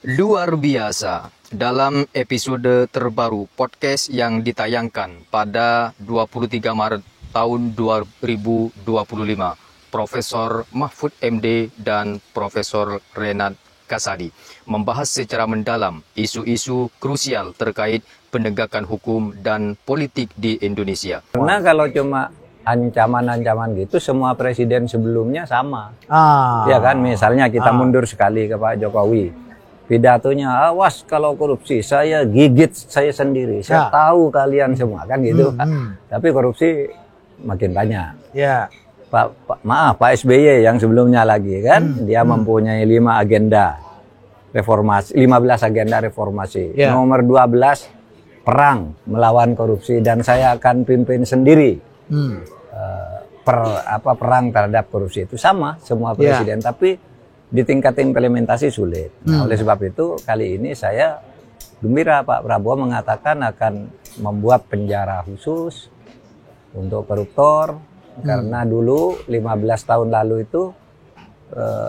Luar biasa, dalam episode terbaru podcast yang ditayangkan pada 23 Maret tahun 2025, Profesor Mahfud MD dan Profesor Renat Kasadi membahas secara mendalam isu-isu krusial terkait penegakan hukum dan politik di Indonesia. Karena kalau cuma ancaman-ancaman gitu, semua presiden sebelumnya sama. Ya kan, misalnya kita mundur sekali ke Pak Jokowi. Pidatonya, awas kalau korupsi, saya gigit saya sendiri. Saya tahu kalian semua, kan gitu. Tapi korupsi makin banyak. Pak SBY yang sebelumnya lagi kan, dia mempunyai 5 agenda reformasi, 15 agenda reformasi. Nomor 12, perang melawan korupsi, dan saya akan pimpin sendiri perang terhadap korupsi. Itu sama semua presiden, tapi di tingkat implementasi sulit. Nah, oleh sebab itu kali ini saya gembira Pak Prabowo mengatakan akan membuat penjara khusus untuk koruptor, karena dulu 15 tahun lalu itu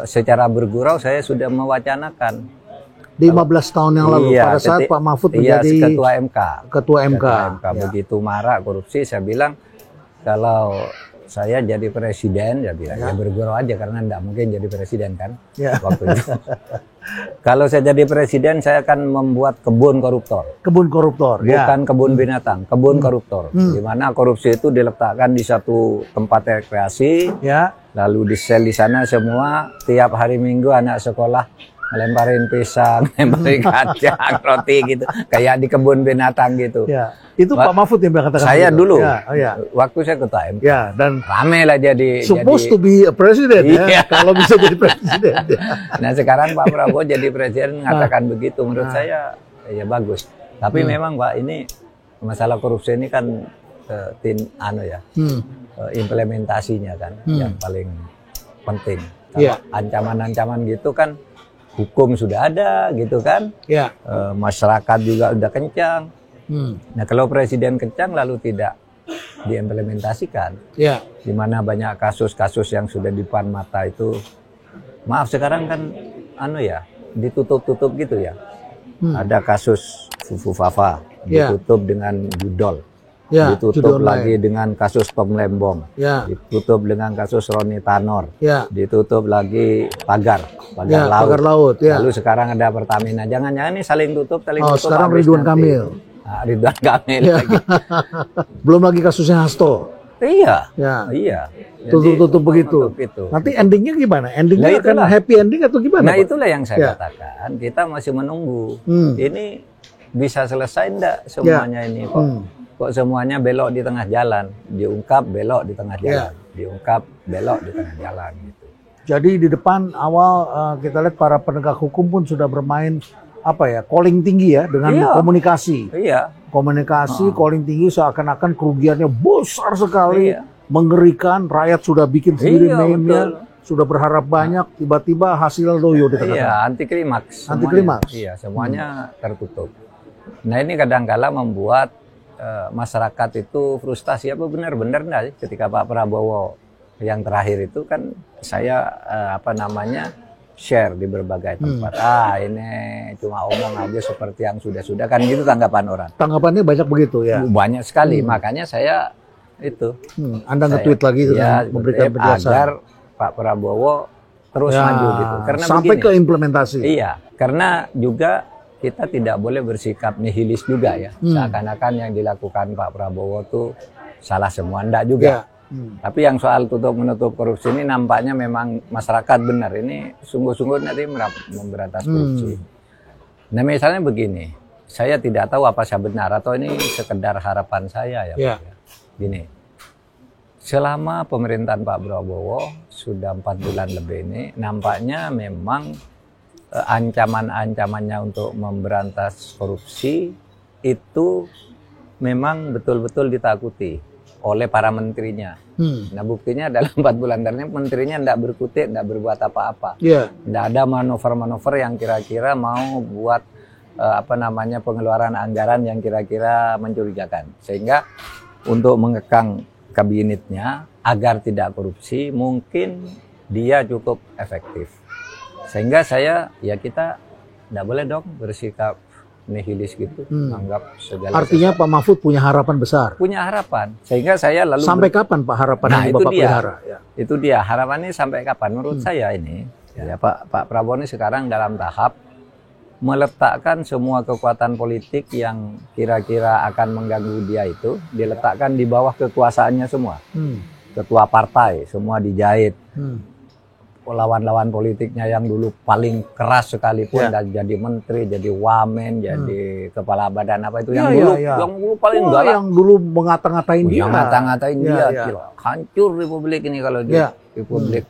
secara bergurau saya sudah mewacanakan 15 tahun yang lalu pada saat Pak Mahfud menjadi ketua MK. Begitu marak korupsi, saya bilang kalau saya jadi presiden, ya bergurau aja karena enggak mungkin jadi presiden kan waktu itu. Kalau saya jadi presiden, saya akan membuat kebun koruptor. Kebun koruptor, bukan kebun binatang, kebun koruptor. Di mana korupsi itu diletakkan di satu tempat rekreasi, lalu di sel di sana semua. Tiap hari Minggu anak sekolah ngelemparin pisang, ngelemparin kacang, roti gitu, kayak di kebun binatang gitu. Itu Pak Mahfud yang berkatakan. Saya gitu. dulu, waktu saya ketua MK. Dan rame lah jadi. Supposed to be a president kalau bisa jadi presiden. Nah sekarang Pak Prabowo jadi presiden mengatakan begitu, menurut saya ya bagus. Tapi memang Pak, ini masalah korupsi ini kan implementasinya kan yang paling penting. Kalau ancaman-ancaman gitu kan, hukum sudah ada gitu kan, masyarakat juga udah kencang. Nah kalau presiden kencang lalu tidak diimplementasikan, di mana banyak kasus-kasus yang sudah di depan mata itu, maaf sekarang kan ditutup-tutup gitu ya. Ada kasus Fufu Fafa ditutup dengan judol, ditutup lagi dengan kasus Tom Lembong, ditutup dengan kasus Roni Tanor, ditutup lagi pagar laut. Lalu sekarang ada Pertamina. Jangan-jangan ini saling tutup. Sekarang Ridwan Kamil. Ridwan Kamil lagi. Belum lagi kasusnya Hasto. Iya. Tutup begitu. Nanti endingnya gimana? Endingnya akan happy ending atau gimana? Nah itulah yang saya katakan. Kita masih menunggu. Ini bisa selesai enggak semuanya ini kok? Kok semuanya belok di tengah jalan, diungkap belok di tengah jalan, diungkap belok di tengah jalan gitu. Jadi di depan awal kita lihat para penegak hukum pun sudah bermain calling tinggi ya dengan komunikasi. Komunikasi calling tinggi, seakan-akan kerugiannya besar sekali, mengerikan. Rakyat sudah bikin sendiri meme-nya, sudah berharap banyak, tiba-tiba hasilnya loyo di tengah-tengah. Anti klimaks. Semuanya Semuanya tertutup. Nah ini kadang-kala membuat masyarakat itu frustasi. Apa benar-benar enggak sih ketika Pak Prabowo yang terakhir itu kan saya share di berbagai tempat. Ini cuma omong aja seperti yang sudah-sudah kan, gitu tanggapan orang. Tanggapannya banyak begitu ya. Banyak sekali. Makanya saya itu Anda nge-tweet lagi memberikan penjelasan agar Pak Prabowo terus maju gitu. Karena sampai ke implementasi. Iya, karena juga kita tidak boleh bersikap nihilis juga ya. Seakan-akan yang dilakukan Pak Prabowo tuh salah semua, enggak juga. Tapi yang soal tutup-menutup korupsi ini nampaknya memang masyarakat benar. Ini sungguh-sungguh nanti memberantas korupsi. Nah misalnya begini, saya tidak tahu apa saya benar atau ini sekedar harapan saya ya. Gini, selama pemerintahan Pak Prabowo sudah 4 bulan lebih ini, nampaknya memang ancaman-ancamannya untuk memberantas korupsi itu memang betul-betul ditakuti oleh para menterinya. Nah buktinya dalam 4 bulan terakhir menterinya tidak berkutik, tidak berbuat apa-apa. Tidak ada manuver-manuver yang kira-kira mau buat pengeluaran anggaran yang kira-kira mencurigakan. Sehingga untuk mengekang kabinetnya agar tidak korupsi, mungkin dia cukup efektif. Sehingga kita Nggak boleh dong bersikap nihilis gitu, anggap segala Artinya Pak Mahfud punya harapan besar. Punya harapan, sehingga saya lalu sampai kapan Pak harapan yang Bapak pelihara? Ya. Itu dia harapannya sampai kapan? Menurut saya ini, ya Pak Prabowo ini sekarang dalam tahap meletakkan semua kekuatan politik yang kira-kira akan mengganggu dia itu diletakkan di bawah kekuasaannya semua. Ketua partai semua dijahit. Lawan-lawan politiknya yang dulu paling keras sekalipun dan jadi menteri, jadi wamen, jadi kepala badan apa itu yang dulu paling galak, yang dulu mengata-ngatain dia. Yang ngata-ngatain dia, hancur Republik ini kalau di Republik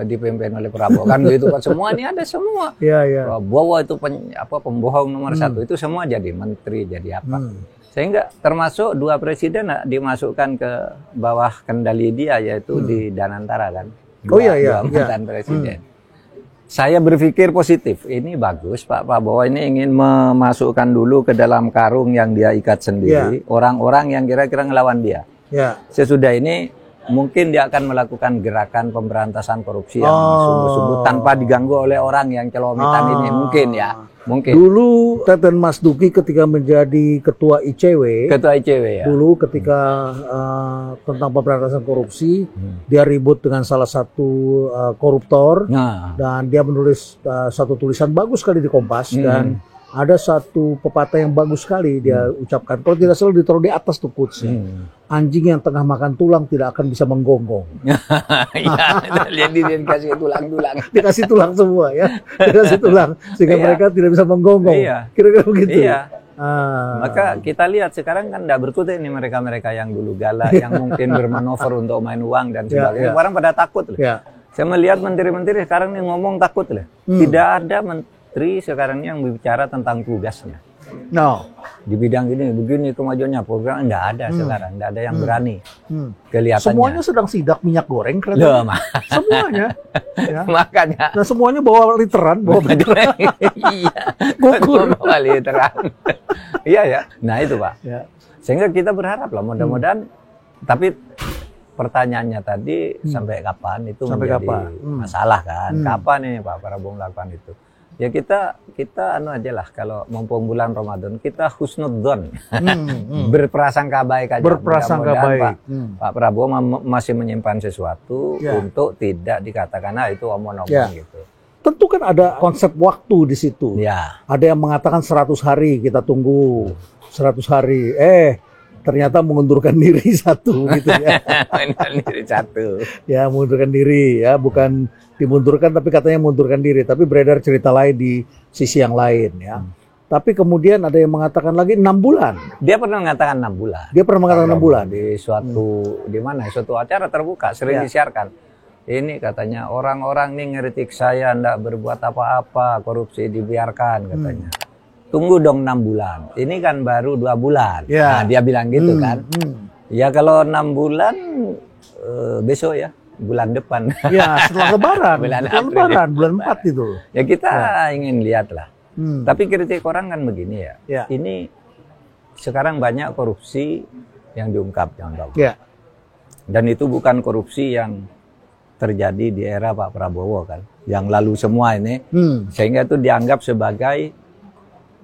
dipimpin oleh Prabowo kan gitu kan, semua ini ada semua. Prabowo itu pembohong nomor satu, itu semua jadi menteri, jadi apa. Sehingga termasuk 2 presiden dimasukkan ke bawah kendali dia, yaitu di Danantara kan. Dua mantan presiden. Saya berpikir positif. Ini bagus, Pak Prabowo ini ingin memasukkan dulu ke dalam karung yang dia ikat sendiri orang-orang yang kira-kira ngelawan dia. Sesudah ini mungkin dia akan melakukan gerakan pemberantasan korupsi yang sungguh-sungguh tanpa diganggu oleh orang yang celomitan ini, mungkin ya. Mungkin. Dulu Teten Mas Duki ketika menjadi ketua ICW, dulu ketika tentang pemberantasan korupsi, dia ribut dengan salah satu koruptor, dan dia menulis satu tulisan bagus sekali di Kompas, dan ada satu pepatah yang bagus sekali dia ucapkan, kalau tidak salah ditaruh di atas tuh quotes-nya. Anjing yang tengah makan tulang tidak akan bisa menggonggong. Jadi dia dikasih tulang-tulang. Dikasih tulang semua ya. Dikasih tulang. Sehingga mereka tidak bisa menggonggong. Kira-kira begitu. Maka kita lihat sekarang kan tidak berkutik nih mereka-mereka yang dulu galak, yang mungkin bermanuver untuk main uang dan sebagainya. Orang pada takut loh. Saya melihat menteri-menteri sekarang nih ngomong takut loh. Tidak ada menteri sekarang yang berbicara tentang tugasnya. Di bidang ini begini kemajuannya program enggak ada sekarang, enggak ada yang berani. Kelihatannya semuanya sedang sidak minyak goreng kelihatannya. Semuanya. Makanya. Nah, semuanya bawa literan, bawa literan. Bawa literan. Iya. Nah, itu, Pak. Sehingga kita berharap lah mudah-mudahan, tapi pertanyaannya tadi sampai kapan itu menjadi masalah kan? Kapan ini Pak Prabowo melakukan itu? Ya kita aja lah, kalau mumpung bulan Ramadan kita husnudzon, berprasangka baik aja. Berprasangka baik. Pak Prabowo masih menyimpan sesuatu untuk tidak dikatakan itu omong-omong gitu. Tentu kan ada konsep waktu di situ. Ada yang mengatakan 100 hari kita tunggu, 100 hari. Ternyata mengundurkan diri satu gitu ya. Mengundurkan diri satu. Ya, mengundurkan diri ya, bukan dimundurkan tapi katanya mengundurkan diri, tapi beredar cerita lain di sisi yang lain ya. Tapi kemudian ada yang mengatakan lagi 6 bulan. Dia pernah mengatakan 6 bulan. Dia pernah mengatakan 6 bulan di suatu di mana? Suatu acara terbuka sering disiarkan. Ini katanya orang-orang nih ngeritik saya ndak berbuat apa-apa, korupsi dibiarkan katanya. Tunggu dong 6 bulan. Ini kan baru 2 bulan. Nah, dia bilang gitu kan. Ya kalau 6 bulan besok ya, bulan depan. Ya, setelah lebaran. bulan 4 itu. Ya kita ingin lihat lah. Tapi kritik orang kan begini ya. Ini sekarang banyak korupsi yang diungkap, dan itu bukan korupsi yang terjadi di era Pak Prabowo kan, yang lalu semua ini, sehingga itu dianggap sebagai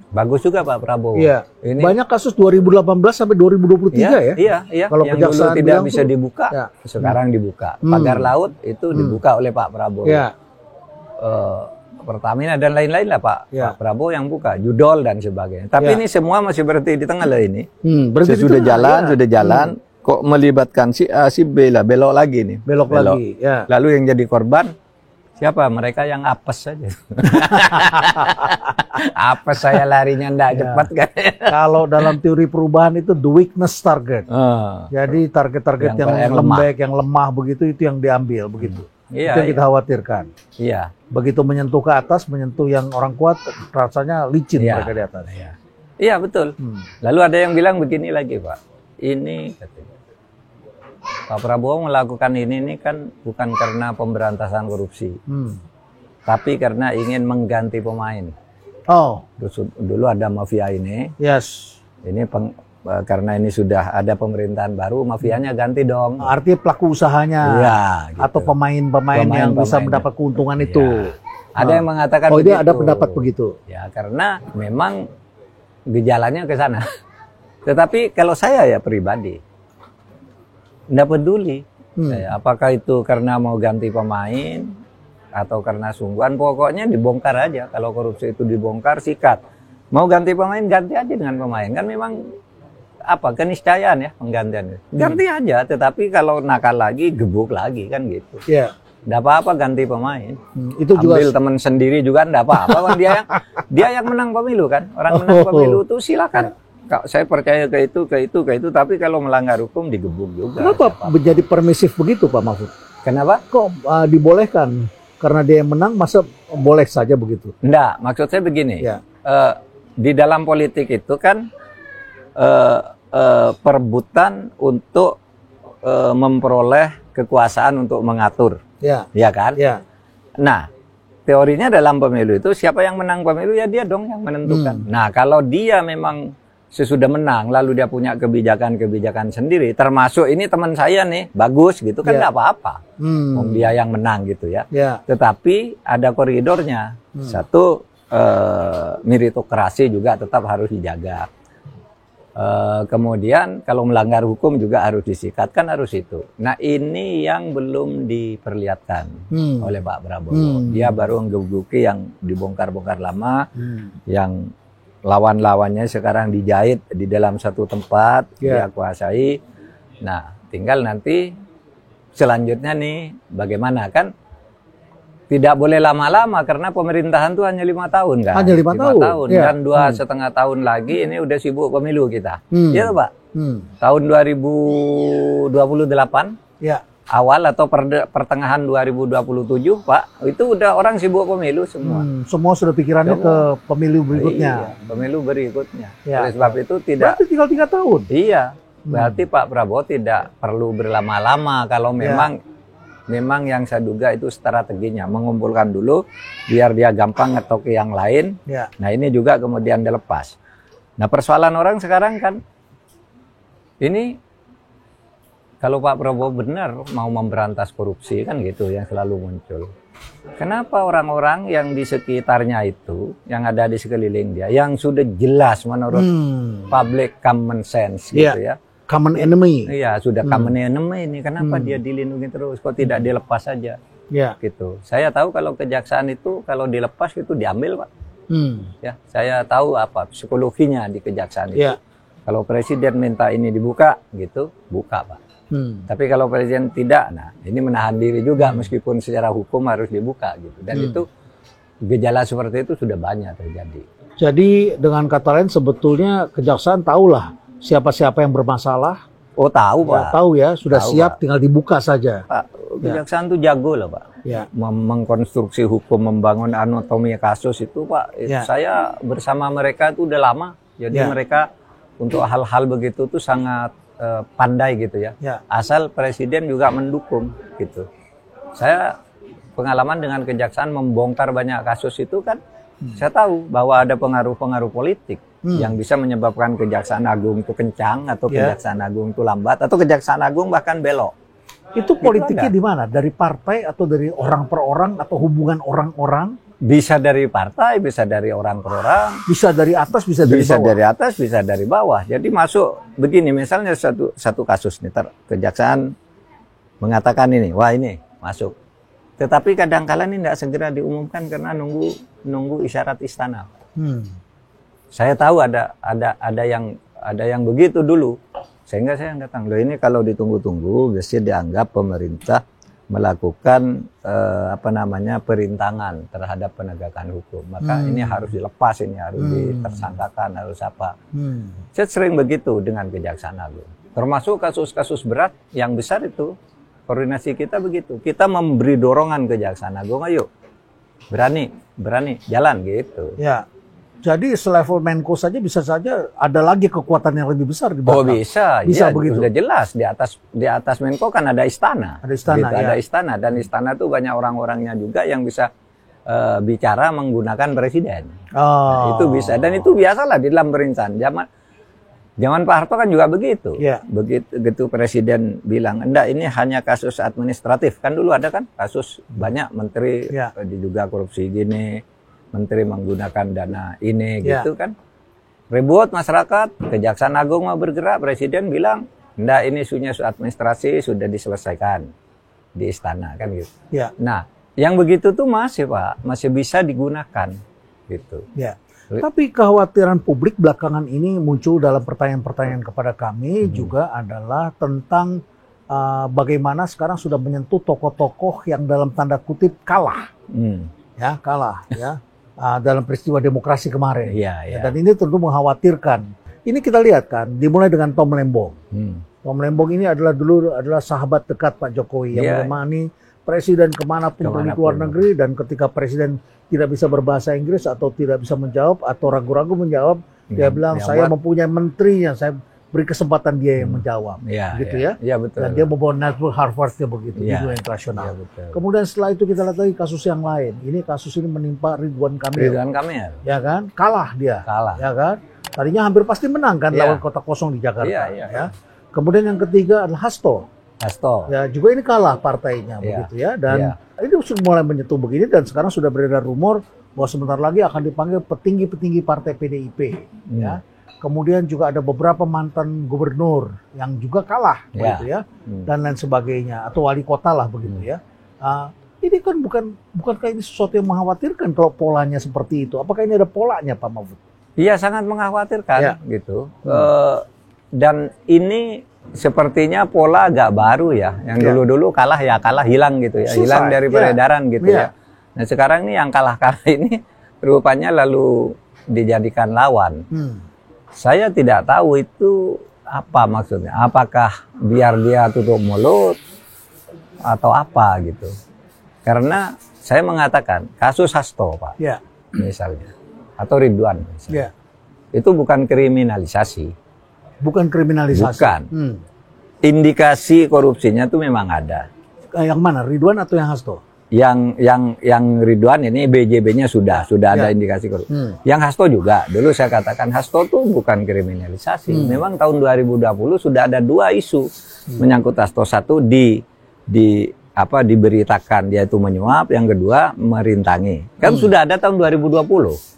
bagus juga Pak Prabowo. Ini banyak kasus 2018 sampai 2023 ya. Kalau yang dulu tidak bisa dibuka, sekarang dibuka. Pagar laut itu dibuka oleh Pak Prabowo. Pertamina dan lain-lain lah Pak Prabowo yang buka, Judol dan sebagainya. Tapi ini semua masih berhenti di tengah lah ini. Sudah jalan, kok melibatkan si A, si B lah, belok lagi nih. Belok lagi. Lalu yang jadi korban siapa? Mereka yang apes saja. Apes saya larinya ndak cepat kan. Kalau dalam teori perubahan itu the weakness target. Jadi target-target yang lembek, yang lemah begitu, itu yang diambil begitu. Itu yang kita khawatirkan. Begitu menyentuh ke atas, menyentuh yang orang kuat, rasanya licin mereka di atas. Iya betul. Lalu ada yang bilang begini lagi Pak. Ini katanya, Pak Prabowo melakukan ini kan bukan karena pemberantasan korupsi, tapi karena ingin mengganti pemain. Dulu ada mafia ini. Ini karena ini sudah ada pemerintahan baru, mafianya ganti dong. Artinya pelaku usahanya, gitu. Atau pemain-pemain yang bisa mendapat keuntungan itu. Ada yang mengatakan begitu. Dia ada pendapat begitu. Ya, karena memang gejalanya ke sana. Tetapi kalau saya ya pribadi, enggak peduli. Apakah itu karena mau ganti pemain atau karena sungguhan, pokoknya dibongkar aja. Kalau korupsi itu dibongkar, sikat. Mau ganti pemain, ganti aja dengan pemain. Kan memang keniscayaan ya penggantian. Ganti aja, tetapi kalau nakal lagi, gebuk lagi kan gitu. Iya. Nggak apa-apa ganti pemain. Itu ambil juga teman sendiri juga nggak apa-apa. Dia yang menang pemilu kan. Orang menang pemilu itu silakan. Saya percaya ke itu. Tapi kalau melanggar hukum digebuk juga. Kenapa menjadi permisif begitu Pak Mahfud? Kenapa? Kok dibolehkan? Karena dia yang menang, masa boleh saja begitu? Enggak, maksud saya begini. Ya. Di dalam politik itu kan perebutan untuk memperoleh kekuasaan untuk mengatur. Ya. Ya kan? Ya. Nah, teorinya dalam pemilu itu siapa yang menang pemilu ya dia dong yang menentukan. Nah, kalau dia memang sesudah menang lalu dia punya kebijakan-kebijakan sendiri, termasuk ini teman saya nih, bagus gitu kan enggak apa-apa. Dia yang menang gitu ya. Tetapi ada koridornya. Satu, meritokrasi juga tetap harus dijaga. Kemudian kalau melanggar hukum juga harus disikat, kan harus itu. Nah, ini yang belum diperlihatkan oleh Pak Prabowo. Dia baru menggebuki yang dibongkar-bongkar lama, yang lawan-lawannya sekarang dijahit di dalam satu tempat, dia kuasai. Nah, tinggal nanti selanjutnya nih bagaimana kan? Tidak boleh lama-lama karena pemerintahan itu hanya 5 tahun kan. Hanya 5 tahun. Dan 2,5 tahun lagi ini udah sibuk pemilu kita. Iya Pak. Tahun 2028 ya. Awal atau pertengahan 2027 Pak, itu udah orang sibuk pemilu semua. Semua sudah pikirannya ke pemilu berikutnya. Iya, pemilu berikutnya. Oleh sebab itu berarti tinggal 3 tahun. Iya. Berarti Pak Prabowo tidak perlu berlama-lama kalau memang yang saya duga itu strateginya mengumpulkan dulu biar dia gampang ngetok ke yang lain. Nah, ini juga kemudian dilepas. Nah, persoalan orang sekarang kan ini kalau Pak Prabowo benar mau memberantas korupsi kan gitu yang selalu muncul. Kenapa orang-orang yang di sekitarnya itu, yang ada di sekeliling dia, yang sudah jelas menurut public common sense gitu ya. Common enemy. Iya, sudah common enemy ini. Kenapa dia dilindungi terus? Kok tidak dilepas saja? Gitu. Saya tahu kalau kejaksaan itu kalau dilepas itu diambil, Pak. Ya, saya tahu apa psikologinya di kejaksaan itu. Kalau presiden minta ini dibuka, gitu, buka, Pak. Tapi kalau presiden tidak, nah ini menahan diri juga meskipun secara hukum harus dibuka, gitu. Dan itu gejala seperti itu sudah banyak terjadi. Jadi dengan kata lain sebetulnya kejaksaan tahulah siapa-siapa yang bermasalah. Oh tahu Pak. Tahu ya, sudah tahu, siap Pak. Tinggal dibuka saja. Pak, kejaksaan tuh jago loh Pak. Mengkonstruksi hukum, membangun anatomi kasus itu Pak. Saya bersama mereka itu udah lama. Jadi mereka untuk hal-hal begitu tuh sangat pandai gitu ya. Asal presiden juga mendukung gitu. Saya pengalaman dengan kejaksaan membongkar banyak kasus itu kan. Saya tahu bahwa ada pengaruh-pengaruh politik yang bisa menyebabkan Kejaksaan Agung itu kencang atau Kejaksaan Agung itu lambat atau Kejaksaan Agung bahkan belok. Itu politiknya di mana? Dari partai atau dari orang per orang atau hubungan orang-orang? Bisa dari partai, bisa dari orang per orang. Bisa dari atas, bisa dari bawah. Bisa dari atas, bisa dari bawah. Jadi masuk begini, misalnya satu kasus nih, Kejaksaan mengatakan ini, wah ini masuk. Tetapi kadang-kala ini tidak segera diumumkan karena nunggu isyarat istana. Saya tahu ada yang begitu dulu, sehingga saya datang. Loh ini kalau ditunggu-tunggu, biasanya dianggap pemerintah melakukan perintangan terhadap penegakan hukum. Maka ini harus dilepas, ini harus ditersangkakan, harus apa. Saya sering begitu dengan Kejaksaan Agung. Termasuk kasus-kasus berat yang besar itu. Koordinasi kita begitu. Kita memberi dorongan Kejaksaan Agung, ayo berani jalan gitu. Ya. Jadi selevel Menko saja bisa saja ada lagi kekuatan yang lebih besar di bawah. Oh bisa ya, begitu. Sudah jelas di atas Menko kan ada istana. Ada istana, gitu, ada istana dan istana itu banyak orang-orangnya juga yang bisa bicara menggunakan presiden. Nah, itu bisa dan itu biasalah di dalam pemerintahan. Zaman Pak Harto kan juga begitu. Begitu Presiden bilang, enggak ini hanya kasus administratif. Kan dulu ada kan kasus banyak menteri diduga korupsi gini, menteri menggunakan dana ini gitu kan. Ribut masyarakat, Kejaksaan Agung mau bergerak, Presiden bilang, enggak ini isunya administrasi sudah diselesaikan di istana kan gitu. Nah, yang begitu tuh masih Pak, masih bisa digunakan gitu. Tapi kekhawatiran publik belakangan ini muncul dalam pertanyaan-pertanyaan kepada kami juga adalah tentang bagaimana sekarang sudah menyentuh tokoh-tokoh yang dalam tanda kutip kalah, kalah dalam peristiwa demokrasi kemarin. Dan ini tentu mengkhawatirkan. Ini kita lihat kan, dimulai dengan Tom Lembong. Tom Lembong ini adalah sahabat dekat Pak Jokowi yang menemani Presiden kemanapun pergi ke luar negeri, dan ketika Presiden tidak bisa berbahasa Inggris atau tidak bisa menjawab atau ragu-ragu menjawab, dia bilang saya mempunyai menterinya, saya beri kesempatan dia yang menjawab, gitu ya. Betul. Dan dia membawa network Harvard-nya begitu di dunia internasional. Kemudian setelah itu kita lihat lagi kasus yang lain. Ini kasus ini menimpa Ridwan Kamil. Ya kan, kalah dia. Ya kan, tadinya hampir pasti menang kan lawan kota kosong di Jakarta. Ya. Kemudian yang ketiga adalah Hasto. Ya juga ini kalah partainya begitu ya, dan ini sudah mulai menyentuh begini, dan sekarang sudah beredar rumor bahwa sebentar lagi akan dipanggil petinggi-petinggi partai PDIP ya. Kemudian juga ada beberapa mantan gubernur yang juga kalah begitu ya, dan lain sebagainya, atau wali kota lah begitu ya. Ini kan bukankah ini sesuatu yang mengkhawatirkan kalau polanya seperti itu? Apakah ini ada polanya Pak Mahfud? Iya, sangat mengkhawatirkan gitu. Dan ini sepertinya pola agak baru ya, yang dulu-dulu kalah hilang gitu ya, hilang dari peredaran gitu ya. Nah sekarang nih yang kalah-kalah ini rupanya lalu dijadikan lawan. Saya tidak tahu itu apa maksudnya, apakah biar dia tutup mulut atau apa gitu. Karena saya mengatakan kasus Hasto Pak, misalnya, atau Ridwan misalnya, itu bukan kriminalisasi. Bukan kriminalisasi. Bukan. Indikasi korupsinya tuh memang ada. Yang mana? Ridwan atau yang Hasto? Yang Ridwan ini BJB-nya sudah ada indikasi korupsi. Yang Hasto juga. Dulu saya katakan Hasto tuh bukan kriminalisasi. Memang tahun 2020 sudah ada 2 isu menyangkut Hasto. Satu diberitakan dia itu menyuap, yang kedua merintangi. Kan sudah ada tahun 2020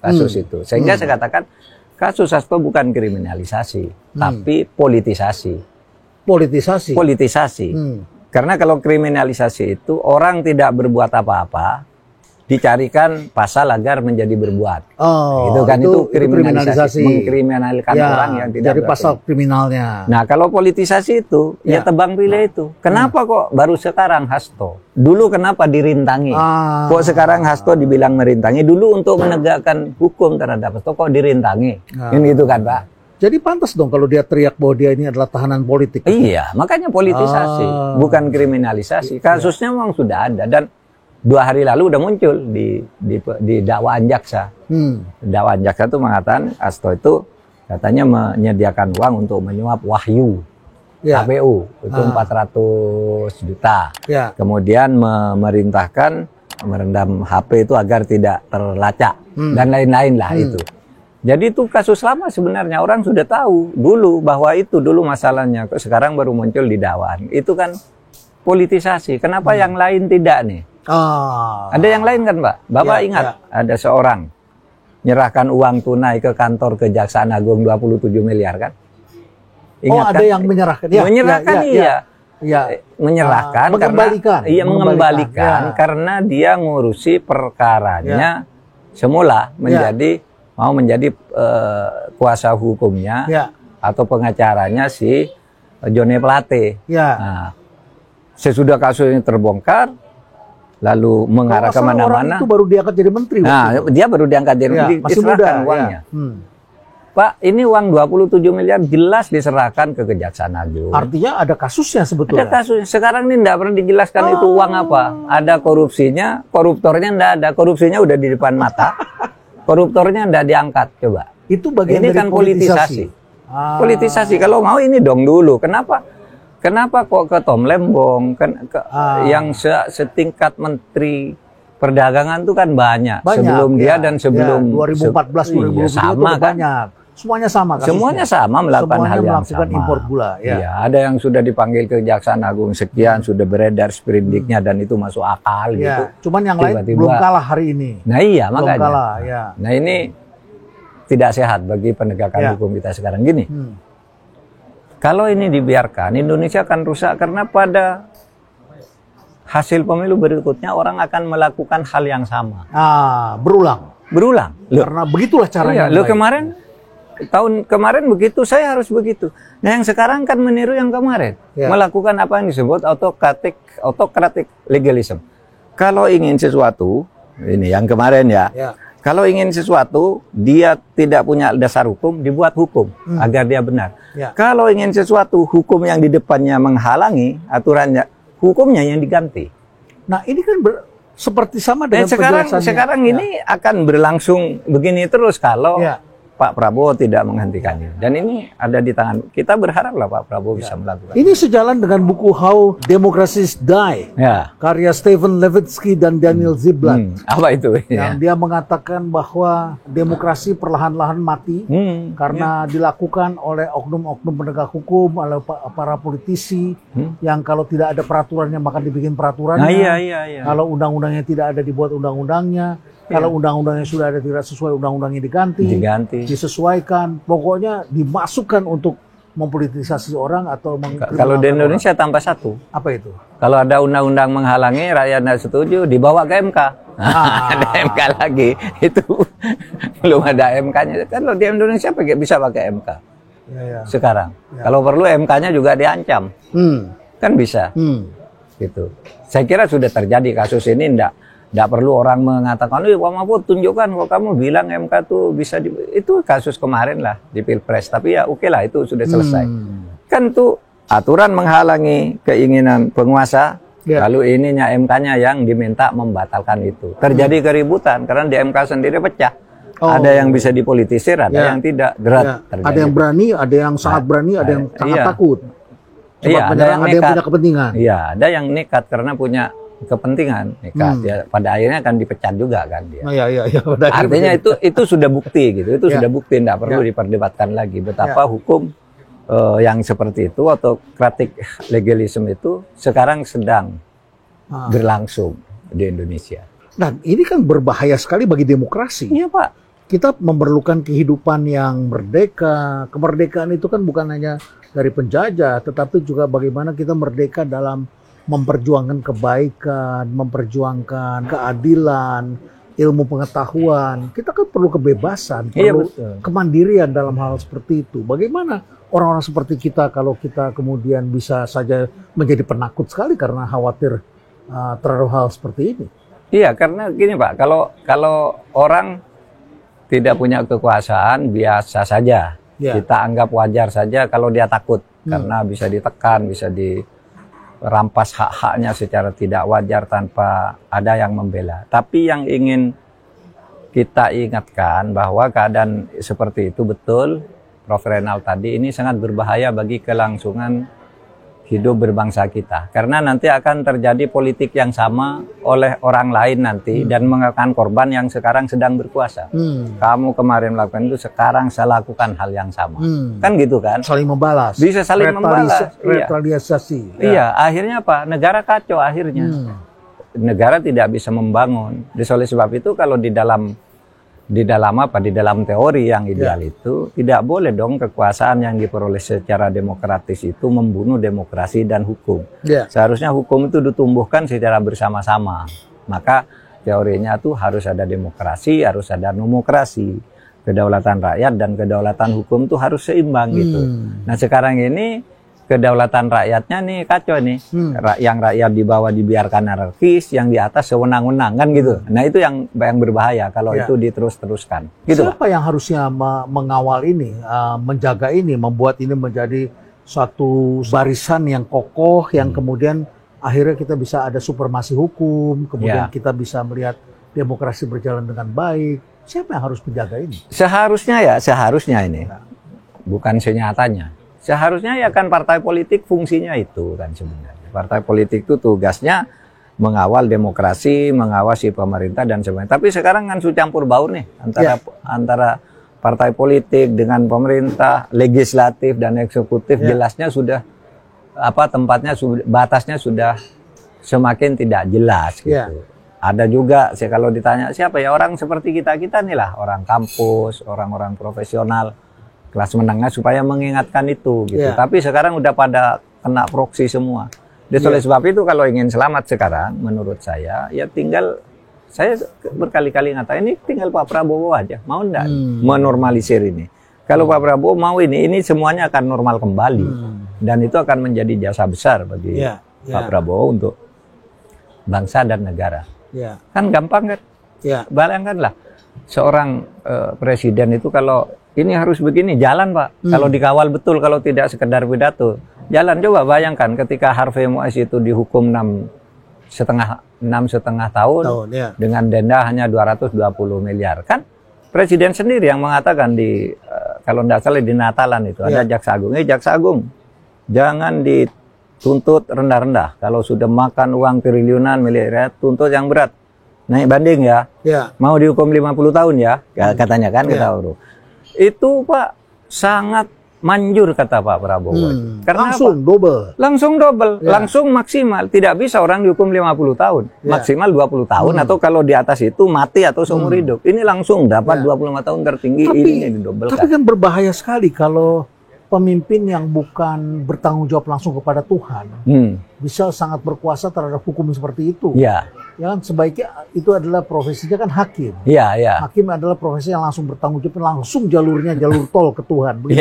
kasus itu. Sehingga saya katakan kasus Hasto bukan kriminalisasi, tapi politisasi. Karena kalau kriminalisasi itu orang tidak berbuat apa-apa, dicarikan pasal agar menjadi berbuat. Gitu kan, itu kriminalisasi. Mengkriminalkan orang yang tidak dari pasal kriminalnya. Nah, kalau politisasi itu, ya tebang pilih itu. Kenapa kok baru sekarang Hasto? Dulu kenapa dirintangi? Kok sekarang Hasto dibilang merintangi? Dulu untuk menegakkan hukum terhadap Hasto kok dirintangi? Ini gitu kan, Pak. Jadi pantas dong kalau dia teriak bahwa dia ini adalah tahanan politik. Iya, makanya politisasi, bukan kriminalisasi. Kasusnya memang sudah ada, dan 2 hari lalu udah muncul di dakwaan jaksa. Dakwaan jaksa itu mengatakan Hasto itu katanya menyediakan uang untuk menyuap Wahyu KPU itu 400 juta. Kemudian memerintahkan merendam HP itu agar tidak terlacak dan lain-lain lah itu. Jadi itu kasus lama sebenarnya, orang sudah tahu dulu bahwa itu dulu masalahnya. Sekarang baru muncul di dakwaan. Itu kan politisasi. Kenapa yang lain tidak nih? Ada yang lain kan Pak? Bapak ingat ada seorang nyerahkan uang tunai ke kantor Kejaksaan Agung 27 miliar kan? Ingat ada yang menyerahkan? Menyerahkan menyerahkan mengembalikan karena dia ngurusi perkaranya semula mau menjadi kuasa hukumnya atau pengacaranya si Joni Plate. Nah, sesudah kasus ini terbongkar, lalu mengarah kemana-mana. Itu baru diangkat jadi menteri. Nah, dia baru diangkat jadi menteri, diserahkan uangnya. Pak, ini uang 27 miliar jelas diserahkan ke Kejaksaan Agung. Artinya ada kasusnya sebetulnya. Ada kasusnya. Sekarang ini tidak pernah dijelaskan itu uang apa. Ada korupsinya, koruptornya tidak ada. Korupsinya udah di depan mata. Koruptornya tidak diangkat. Coba. Itu bagian ini dari kan politisasi. Politisasi. Kalau mau ini dong dulu. Kenapa kok ke Tom Lembong? Yang setingkat menteri perdagangan itu kan banyak. Sebelum dia dan sebelum 2014 2022 sama itu kan. banyak. semuanya sama kasusnya. Semuanya sama melakukan hal yang sama. Impor gula. Ya. Iya, ada yang sudah dipanggil ke Kejaksaan Agung sekian, sudah beredar sprindiknya dan itu masuk akal gitu. Cuman yang lain belum kalah hari ini. Nah iya, belum makanya. Kalah, ya. Nah ini tidak sehat bagi penegakan hukum kita sekarang. Gini, kalau ini dibiarkan, Indonesia akan rusak karena pada hasil pemilu berikutnya orang akan melakukan hal yang sama. Berulang. Loh, karena begitulah caranya. Iya, kemarin, tahun kemarin begitu, saya harus begitu. Nah yang sekarang kan meniru yang kemarin. Melakukan apa yang disebut autocratic legalism. Kalau ingin sesuatu, ini yang kemarin ya. Kalau ingin sesuatu, dia tidak punya dasar hukum, dibuat hukum agar dia benar. Kalau ingin sesuatu, hukum yang di depannya menghalangi aturannya, hukumnya yang diganti. Nah ini kan seperti sama dengan sekarang ini akan berlangsung begini terus kalau Pak Prabowo tidak menghentikannya. Dan ini ada di tangan kita, berharaplah Pak Prabowo bisa melakukan. Ini sejalan dengan buku How Democracies Die, karya Stephen Levitsky dan Daniel Ziblatt. Apa itu? Yang dia mengatakan bahwa demokrasi perlahan-lahan mati karena dilakukan oleh oknum-oknum penegak hukum, oleh para politisi yang kalau tidak ada peraturannya maka dibikin peraturannya. Kalau undang-undangnya tidak ada dibuat undang-undangnya. Kalau undang-undangnya sudah ada tidak sesuai, undang-undangnya diganti, disesuaikan, pokoknya dimasukkan untuk mempolitisasi orang atau kalau di Indonesia tambah satu. Apa itu? Kalau ada undang-undang menghalangi, rakyat tidak setuju, dibawa ke MK. Ada MK lagi, itu belum ada MK-nya. Kalau di Indonesia bisa pakai MK sekarang. Kalau perlu MK-nya juga diancam, kan bisa. Gitu. Saya kira sudah terjadi kasus ini, Tidak perlu orang mengatakan, Pak Mahfud tunjukkan kok kamu bilang MK tuh bisa itu kasus kemarin lah di Pilpres. Tapi ya oke lah, itu sudah selesai. Kan tuh aturan menghalangi keinginan penguasa, lalu ininya MK-nya yang diminta membatalkan itu. Terjadi keributan karena di MK sendiri pecah. Ada yang bisa dipolitisir, ada yang tidak. Ada yang berani, ada yang sangat berani, ada yang sangat takut. Ada yang punya kepentingan. Iya, ada yang nekat karena punya kepentingan nekat. Pada akhirnya akan dipecat juga kan dia. Artinya itu sudah bukti gitu. Itu sudah bukti, tidak perlu diperdebatkan lagi betapa hukum yang seperti itu autocratic legalism itu sekarang sedang berlangsung di Indonesia. Nah, ini kan berbahaya sekali bagi demokrasi. Iya, Pak. Kita memerlukan kehidupan yang merdeka. Kemerdekaan itu kan bukan hanya dari penjajah, tetapi juga bagaimana kita merdeka dalam memperjuangkan kebaikan, memperjuangkan keadilan, ilmu pengetahuan. Kita kan perlu kebebasan, perlu kemandirian dalam hal seperti itu. Bagaimana orang-orang seperti kita kalau kita kemudian bisa saja menjadi penakut sekali karena khawatir terhadap hal seperti ini? Iya, karena gini Pak, kalau orang tidak punya kekuasaan biasa saja, kita anggap wajar saja kalau dia takut karena bisa ditekan, bisa rampas hak-haknya secara tidak wajar tanpa ada yang membela. Tapi yang ingin kita ingatkan bahwa keadaan seperti itu betul, Prof. Renald tadi, ini sangat berbahaya bagi kelangsungan hidup berbangsa kita. Karena nanti akan terjadi politik yang sama oleh orang lain nanti dan mengakan korban yang sekarang sedang berkuasa. Kamu kemarin melakukan itu, sekarang saya lakukan hal yang sama. Kan gitu kan? Saling membalas. Bisa saling membalas. Retaliasi. Iya, akhirnya apa? Negara kacau akhirnya. Negara tidak bisa membangun. Oleh sebab itu kalau di dalam teori yang ideal itu tidak boleh dong kekuasaan yang diperoleh secara demokratis itu membunuh demokrasi dan hukum. Seharusnya hukum itu ditumbuhkan secara bersama-sama. Maka teorinya tuh harus ada demokrasi, harus ada nomokrasi. Kedaulatan rakyat dan kedaulatan hukum tuh harus seimbang gitu. Nah sekarang ini kedaulatan rakyatnya nih kacau nih. Yang rakyat di bawah dibiarkan anarkis, yang di atas sewenang-wenang kan gitu. Nah itu yang berbahaya kalau itu diterus-teruskan. Gitu. Siapa yang harusnya mengawal ini, menjaga ini, membuat ini menjadi suatu barisan yang kokoh, yang kemudian akhirnya kita bisa ada supremasi hukum, kemudian kita bisa melihat demokrasi berjalan dengan baik. Siapa yang harus menjaga ini? Seharusnya ini, bukan senyatanya. Seharusnya ya kan partai politik fungsinya itu kan sebenarnya. Partai politik itu tugasnya mengawal demokrasi, mengawasi pemerintah dan sebagainya. Tapi sekarang kan sudah campur baur nih antara partai politik dengan pemerintah, legislatif dan eksekutif jelasnya sudah tempatnya batasnya sudah semakin tidak jelas gitu. Ada juga kalau ditanya siapa ya orang seperti kita nih lah, orang kampus, orang-orang profesional kelas menengah supaya mengingatkan itu gitu. Tapi sekarang udah pada kena proksi semua. Oleh sebab itu kalau ingin selamat sekarang menurut saya ya tinggal saya berkali-kali ngatain ini tinggal Pak Prabowo aja mau enggak menormalisir ini. Kalau Pak Prabowo mau ini semuanya akan normal kembali dan itu akan menjadi jasa besar bagi Pak Prabowo untuk bangsa dan negara. Kan gampang kan? Bayangkanlah seorang presiden itu kalau ini harus begini jalan Pak. Kalau dikawal betul, kalau tidak sekedar pidato jalan. Coba bayangkan ketika Harvey Moise itu dihukum 6,5 tahun dengan denda hanya 220 miliar. Kan presiden sendiri yang mengatakan kalau tidak salah di Natalan itu ada jaksa agung. Jaksa agung jangan dituntut rendah-rendah. Kalau sudah makan uang triliunan miliar tuntut yang berat. Naik banding ya. Mau dihukum 50 tahun ya. Katanya kan kita itu Pak sangat manjur kata Pak Prabowo. Karena langsung double, langsung maksimal. Tidak bisa orang dihukum 50 tahun, maksimal 20 tahun atau kalau di atas itu mati atau seumur hidup. Ini langsung dapat 25 tahun tertinggi, ini didobelkan. Tapi kan berbahaya sekali kalau pemimpin yang bukan bertanggung jawab langsung kepada Tuhan bisa sangat berkuasa terhadap hukum seperti itu. Ya kan sebaiknya itu adalah profesinya kan hakim. Hakim adalah profesi yang langsung bertanggung jawab, langsung jalur tol ke Tuhan. Begitu,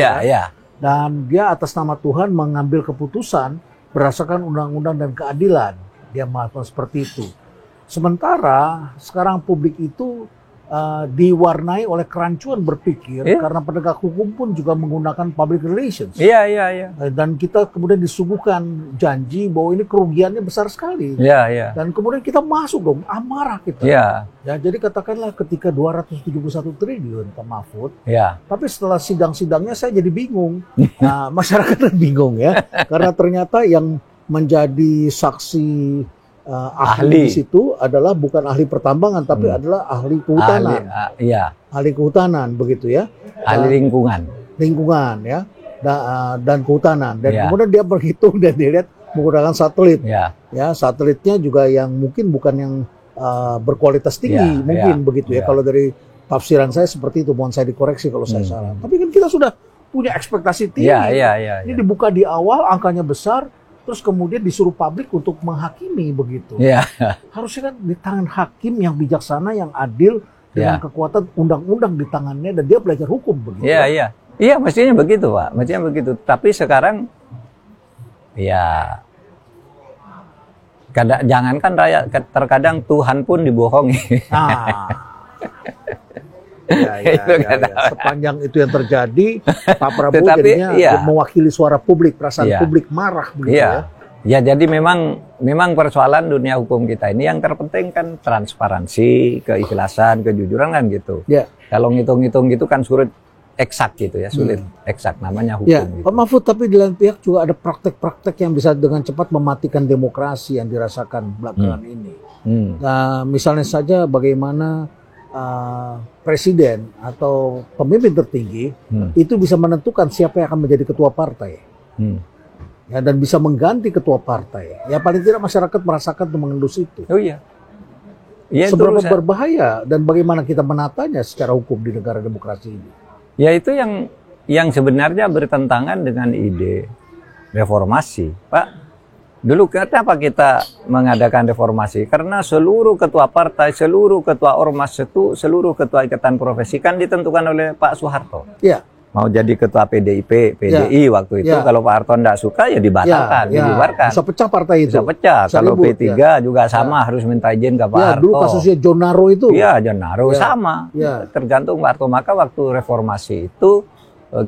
Dan dia atas nama Tuhan mengambil keputusan berdasarkan undang-undang dan keadilan. Dia melakukan seperti itu. Sementara sekarang publik itu diwarnai oleh kerancuan berpikir karena penegak hukum pun juga menggunakan public relations. Dan kita kemudian disuguhkan janji bahwa ini kerugiannya besar sekali. Dan kemudian kita masuk dong, amarah kita. Ya, jadi katakanlah ketika 271 triliun Pak Mahfud. Tapi setelah sidang-sidangnya saya jadi bingung. Nah, masyarakat bingung ya. Karena ternyata yang menjadi saksi ahli di situ adalah bukan ahli pertambangan tapi adalah ahli kehutanan. Ahli kehutanan begitu ya. Ahli lingkungan ya. Dan kehutanan. Dan kemudian dia berhitung dan dilihat menggunakan satelit. Ya, satelitnya juga yang mungkin bukan yang berkualitas tinggi mungkin begitu ya. Kalau dari tafsiran saya seperti itu, mohon saya dikoreksi kalau saya salah. Tapi kan kita sudah punya ekspektasi tinggi. Ini dibuka di awal, angkanya besar. Terus kemudian disuruh publik untuk menghakimi begitu. Harusnya kan di tangan hakim yang bijaksana, yang adil, dengan kekuatan undang-undang di tangannya dan dia belajar hukum begitu. Iya, mestinya begitu Pak, mestinya begitu. Tapi sekarang, jangankan rakyat, terkadang Tuhan pun dibohongi. Sepanjang itu yang terjadi, Pak Prabowo jadinya mewakili suara publik, perasaan publik marah begitu ya. Ya, jadi memang persoalan dunia hukum kita ini yang terpenting kan transparansi, keikhlasan, kejujuran kan gitu. Kalau ngitung-ngitung gitu kan sulit eksak gitu ya, sulit eksak namanya hukum. Gitu. Pak Mahfud, tapi di lain pihak juga ada praktek-praktek yang bisa dengan cepat mematikan demokrasi yang dirasakan belakangan ini. Nah, misalnya saja bagaimana presiden atau pemimpin tertinggi itu bisa menentukan siapa yang akan menjadi ketua partai ya, dan bisa mengganti ketua partai ya, paling tidak masyarakat merasakan untuk mengendus itu. Seberapa berbahaya dan bagaimana kita menatanya secara hukum di negara demokrasi ini? Ya, itu yang sebenarnya bertentangan dengan ide reformasi Pak. Dulu kenapa kita mengadakan reformasi? Karena seluruh ketua partai, seluruh ketua ormas, seluruh ketua ikatan profesi kan ditentukan oleh Pak Soeharto. Mau jadi ketua PDIP, PDI waktu itu, kalau Pak Harto tidak suka ya dibatalkan, dibubarkan. Bisa pecah partai itu. Bisa pecah. Kalau P3 juga sama harus minta izin ke Pak Harto. Dulu kasusnya John Naro itu. John Naro sama. Tergantung Pak Harto. Maka waktu reformasi itu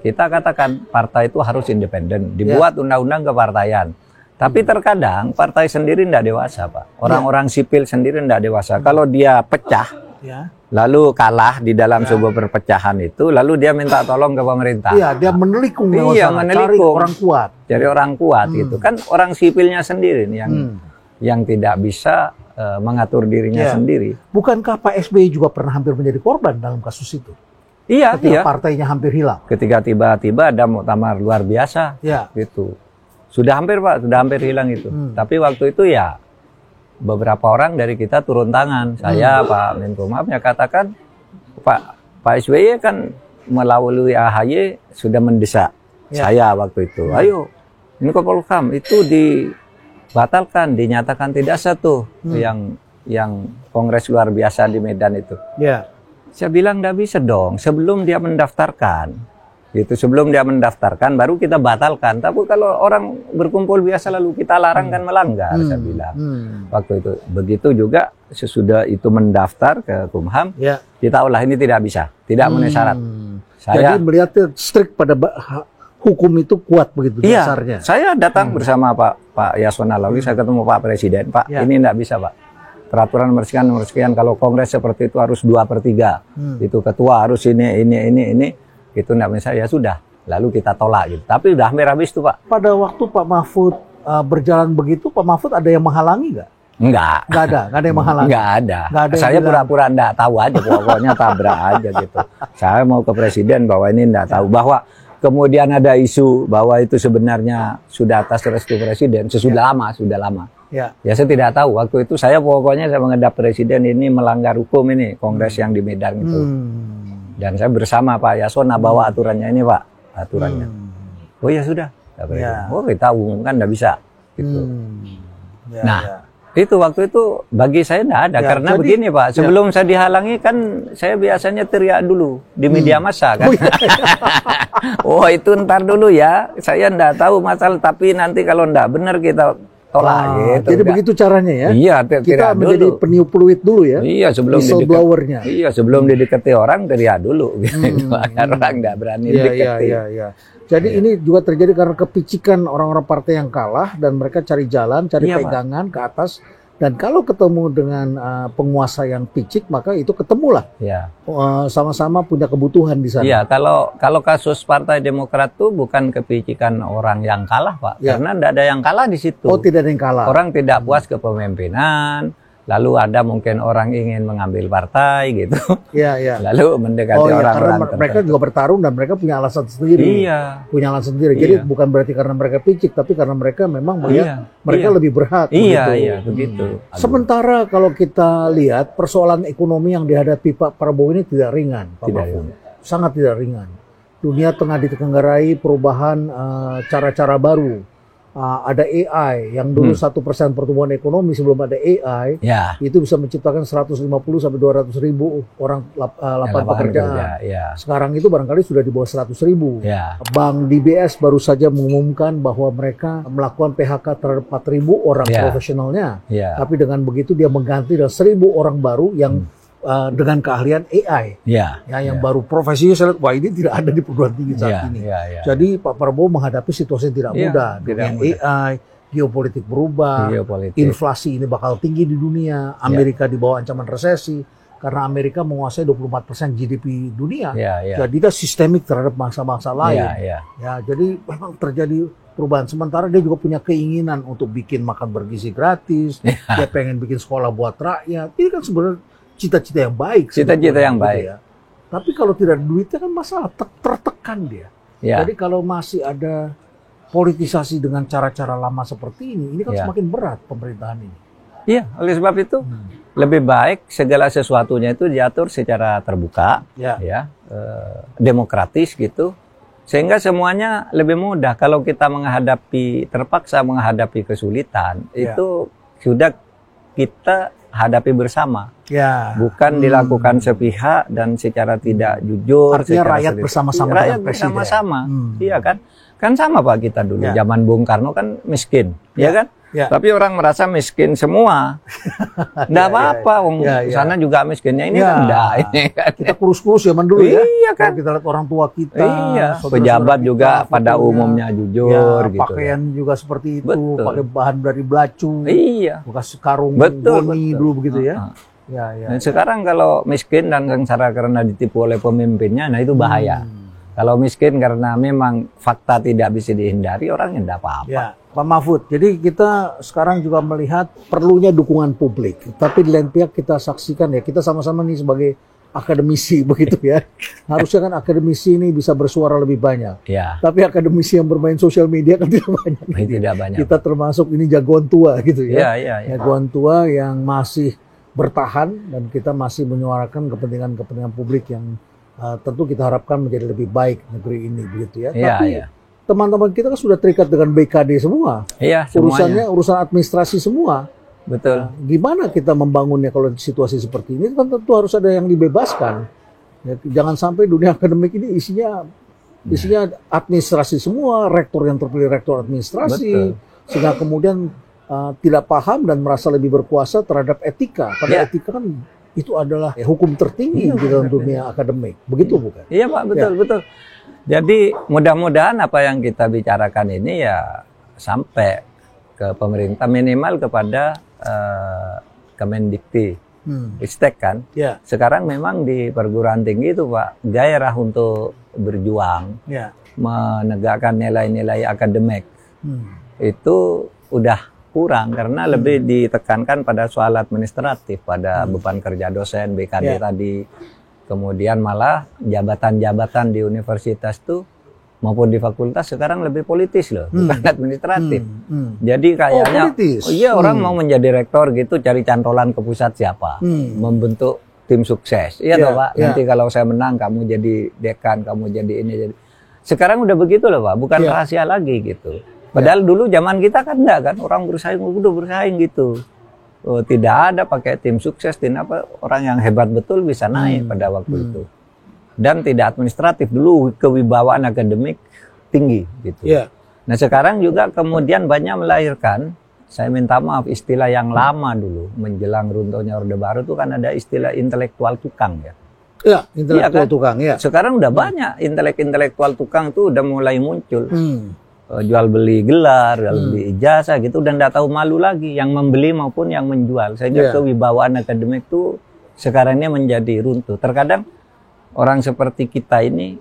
kita katakan partai itu harus independen, dibuat undang-undang kepartaian. Tapi terkadang partai sendiri tidak dewasa Pak. Orang-orang sipil sendiri tidak dewasa. Kalau dia pecah, lalu kalah di dalam sebuah perpecahan itu, lalu dia minta tolong ke pemerintah. Dia menelikung. Cari orang kuat. Cari orang kuat gitu. Kan orang sipilnya sendiri nih yang tidak bisa mengatur dirinya sendiri. Bukankah Pak SBY juga pernah hampir menjadi korban dalam kasus itu? ketika partainya hampir hilang. Ketika tiba-tiba ada muktamar luar biasa, gitu. Sudah hampir Pak, sudah hampir hilang itu. Tapi waktu itu ya beberapa orang dari kita turun tangan. Saya Pak Menkumham ya katakan Pak SBY kan melalui AHY sudah mendesak saya waktu itu. Ayo, Menko Polhukam itu dibatalkan, dinyatakan tidak sah tuh yang kongres luar biasa di Medan itu. Saya bilang nggak bisa dong, sebelum dia mendaftarkan. Gitu, sebelum dia mendaftarkan baru kita batalkan. Tapi kalau orang berkumpul biasa lalu kita larang kan melanggar, saya bilang. Waktu itu. Begitu juga sesudah itu mendaftar ke Kumham, kita olah ini tidak bisa, tidak memenuhi syarat. Jadi melihatnya strict pada hukum itu kuat begitu dasarnya. Saya datang bersama Pak Yasona Lawli, saya ketemu Pak Presiden, Pak ini tidak bisa Pak. Peraturan nomor sekian, kalau kongres seperti itu harus 2/3. Itu ketua harus ini. Itu tidak bisa, ya sudah. Lalu kita tolak gitu. Tapi udah hampir habis tuh Pak. Pada waktu Pak Mahfud berjalan begitu, Pak Mahfud ada yang menghalangi nggak? Enggak ada yang menghalangi? Enggak ada. Saya pura-pura enggak tahu aja, pokoknya tabrak aja gitu. Saya mau ke Presiden bahwa ini enggak tahu. Bahwa kemudian ada isu bahwa itu sebenarnya sudah atas restu Presiden, sudah lama. Ya saya tidak tahu. Waktu itu saya pokoknya saya menghadap Presiden ini melanggar hukum ini, kongres yang di Medan itu. Dan saya bersama Pak Yasona bawa aturannya ini Pak, aturannya. Oh ya sudah. Oh kita umumkan nggak bisa. Gitu. Itu waktu itu bagi saya nggak ada. Karena jadi, begini Pak, sebelum saya dihalangi kan saya biasanya teriak dulu di media massa kan. Oh itu ntar dulu ya, saya nggak tahu masalah. Tapi nanti kalau nggak benar kita tolak gitu. Jadi begitu caranya ya? Iya, kita menjadi peniup peluit dulu ya? Iya, sebelum didekati orang teriak dulu. Gitu. Agar orang nggak berani didekati. Jadi ini juga terjadi karena kepicikan orang-orang partai yang kalah dan mereka cari jalan, cari pegangan ke atas. Dan kalau ketemu dengan penguasa yang picik, maka itu ketemulah. Sama-sama punya kebutuhan di sana. Iya, kalau kasus Partai Demokrat itu bukan kepicikan orang yang kalah, Pak. Karena tidak ada yang kalah di situ. Oh, tidak ada yang kalah. Orang tidak puas kepemimpinan. Lalu ada mungkin orang ingin mengambil partai gitu. Lalu mendekati orang-orang karena mereka juga bertarung dan mereka punya alasan sendiri. Punya alasan sendiri. Jadi bukan berarti karena mereka picik, tapi karena mereka memang melihat mereka lebih berhak. Begitu. Sementara kalau kita lihat persoalan ekonomi yang dihadapi Pak Prabowo ini tidak ringan, Pak Mahfud. Sangat tidak ringan. Dunia tengah ditenggarai perubahan cara-cara baru. Ada AI yang dulu 1% pertumbuhan ekonomi sebelum ada AI itu bisa menciptakan 150 sampai 200 ribu orang lapangan pekerjaan. Sekarang itu barangkali sudah di bawah 100 ribu. Bank DBS baru saja mengumumkan bahwa mereka melakukan PHK terhadap 4.000 orang profesionalnya. Tapi dengan begitu dia mengganti dengan 1.000 orang baru yang dengan keahlian AI, yang baru profesinya saya lihat, wah ini tidak ada di perguruan tinggi saat ini. Jadi Pak Prabowo menghadapi situasi yang tidak mudah dengan AI, geopolitik berubah, inflasi ini bakal tinggi di dunia, Amerika di bawah ancaman resesi karena Amerika menguasai 24% GDP dunia. Jadi dia sistemik terhadap bangsa-bangsa lain. Jadi memang terjadi perubahan. Sementara dia juga punya keinginan untuk bikin makan bergizi gratis, dia pengen bikin sekolah buat rakyat. Ini kan sebenarnya cita-cita yang baik. Cita-cita yang baik. Tapi kalau tidak ada duitnya kan masalah, tertekan dia. Jadi kalau masih ada politisasi dengan cara-cara lama seperti ini kan semakin berat pemerintahan ini. Iya, oleh sebab itu lebih baik segala sesuatunya itu diatur secara terbuka, demokratis gitu. Sehingga semuanya lebih mudah. Kalau kita terpaksa menghadapi kesulitan, itu sudah kita hadapi bersama, bukan dilakukan sepihak dan secara tidak jujur. Artinya rakyat bersama-sama. Rakyat bersama-sama, iya kan? Kan sama Pak kita dulu, zaman Bung Karno kan miskin, ya kan? Tapi orang merasa miskin semua, nggak apa-apa, sana juga miskinnya ini kan enggak. Kita kurus-kurus zaman dulu ya. Iya kan? Kita lihat orang tua kita, pejabat juga pada umumnya jujur, gitu. Pakaian juga seperti itu, pakai bahan dari belacu, bekas karung boni dulu begitu ya. Dan sekarang kalau miskin dan sengsara karena ditipu oleh pemimpinnya, nah itu bahaya. Kalau miskin karena memang fakta tidak bisa dihindari, orang yang tidak apa-apa. Pak Mahfud, jadi kita sekarang juga melihat perlunya dukungan publik. Tapi di lain pihak kita saksikan kita sama-sama nih sebagai akademisi begitu ya. Harusnya kan akademisi ini bisa bersuara lebih banyak. Ya. Tapi akademisi yang bermain sosial media kan tidak banyak. Tidak banyak. Kita termasuk ini jagoan tua gitu ya. Ya. Jagoan tua yang masih bertahan dan kita masih menyuarakan kepentingan-kepentingan publik yang tentu kita harapkan menjadi lebih baik negeri ini begitu ya. Tapi teman-teman kita kan sudah terikat dengan BKD semua. Iya, urusannya urusan administrasi semua. Betul. Gimana kita membangunnya kalau situasi seperti ini? Kan tentu harus ada yang dibebaskan. Ya, jangan sampai dunia akademik ini isinya administrasi semua, rektor yang terpilih rektor administrasi, sehingga kemudian tidak paham dan merasa lebih berkuasa terhadap etika. Padahal etika kan itu adalah hukum tertinggi di dalam dunia akademik. Begitu bukan? Iya Pak, betul. Jadi mudah-mudahan apa yang kita bicarakan ini ya sampai ke pemerintah, minimal kepada Kemendikti, Ristek kan. Sekarang memang di perguruan tinggi itu Pak, gairah untuk berjuang, menegakkan nilai-nilai akademik itu udah kurang karena lebih ditekankan pada soal administratif, pada beban kerja dosen, BKD tadi. Kemudian malah jabatan-jabatan di universitas tuh maupun di fakultas sekarang lebih politis loh, bukan administratif. Jadi kayaknya orang mau menjadi rektor gitu cari cantolan ke pusat siapa, membentuk tim sukses. Iya toh Pak, nanti kalau saya menang kamu jadi dekan, kamu jadi ini jadi. Sekarang udah begitu loh Pak, bukan rahasia lagi gitu. Padahal dulu zaman kita kan enggak kan, orang udah bersaing gitu. Tidak ada pakai tim sukses, orang yang hebat betul bisa naik pada waktu itu. Dan tidak administratif, dulu kewibawaan akademik tinggi gitu. Nah sekarang juga kemudian banyak melahirkan, saya minta maaf, istilah yang lama dulu menjelang runtuhnya Orde Baru itu kan ada istilah intelektual tukang ya. Intelektual tukang ya. Sekarang udah banyak intelektual tukang tuh udah mulai muncul. Jual beli gelar, jual beli ijazah gitu, dan tidak tahu malu lagi yang membeli maupun yang menjual. Sehingga kewibawaan akademik itu sekarang ini menjadi runtuh. Terkadang orang seperti kita ini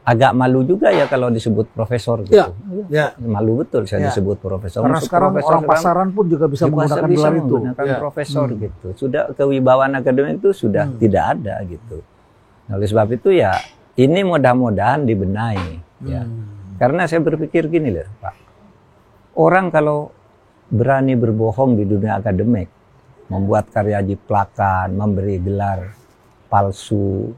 agak malu juga ya kalau disebut profesor gitu. Malu betul saya disebut profesor. Karena sekarang orang pasaran pun juga bisa menggunakan gelar itu. Profesor gitu. Sudah kewibawaan akademik itu sudah tidak ada gitu. Nah, oleh sebab itu ya ini mudah-mudahan dibenahi ya. Karena saya berpikir gini loh Pak, orang kalau berani berbohong di dunia akademik, membuat karya jiplakan, memberi gelar palsu,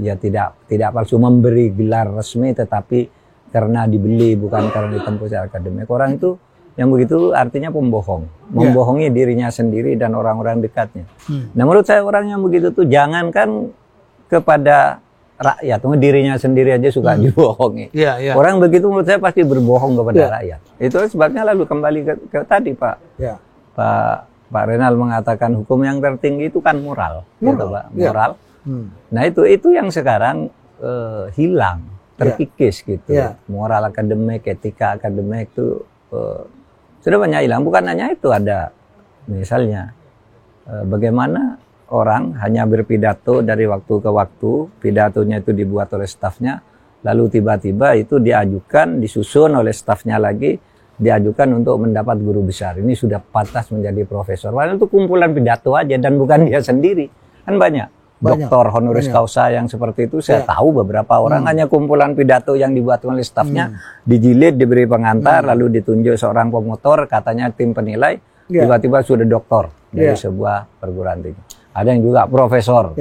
ya tidak palsu, memberi gelar resmi tetapi karena dibeli bukan karena ditempuh secara akademik, orang itu yang begitu artinya pembohong, membohongi dirinya sendiri dan orang-orang dekatnya. Nah menurut saya orang yang begitu tuh jangankan kepada rakyat, dirinya sendiri aja suka dibohongi. Orang begitu menurut saya pasti berbohong kepada rakyat. Itu sebabnya lalu kembali ke tadi Pak. Pak Renal mengatakan hukum yang tertinggi itu kan moral. Gitu, Pak. Moral. Nah itu yang sekarang hilang, terkikis gitu. Moral akademik, etika akademik itu sudah banyak hilang. Bukan hanya itu, ada misalnya bagaimana orang hanya berpidato dari waktu ke waktu, pidatonya itu dibuat oleh stafnya, lalu tiba-tiba itu diajukan, disusun oleh stafnya lagi, diajukan untuk mendapat guru besar. Ini sudah pantas menjadi profesor. Padahal itu kumpulan pidato aja dan bukan dia sendiri. Kan banyak. Doktor honoris causa yang seperti itu saya tahu beberapa orang hanya kumpulan pidato yang dibuat oleh stafnya, dijilid, diberi pengantar, lalu ditunjuk seorang pemotor, katanya tim penilai, tiba-tiba sudah doktor dari sebuah perguruan tinggi. Ada yang juga profesor,